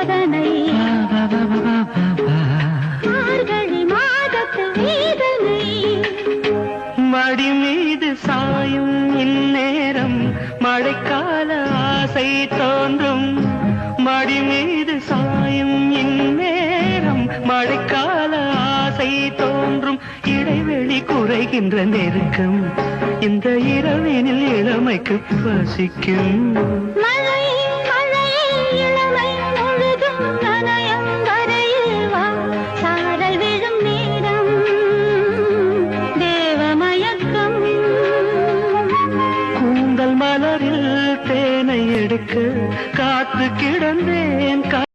சோதனை மார்கழி மாதத்து வேதனை மடி மீது சாயும் இந்நேரம் மழைக்கால ஆசை தோன்றும் மடி மீது சாயும் இந்நேரம் மழைக்கால ஆசை தோன்றும் இடைவெளி குறைகின்ற நெருக்கம் இந்த இரவினில் இளமைக்கு வசிக்கும் மழை மழை இளமை முழுதும் நனையும் வரையில் வா சாரல் விழும் நேரம் தேவமயக்கம் கூந்தல் மலரில் தேனை எடுக்க காத்து கிடந்தேன்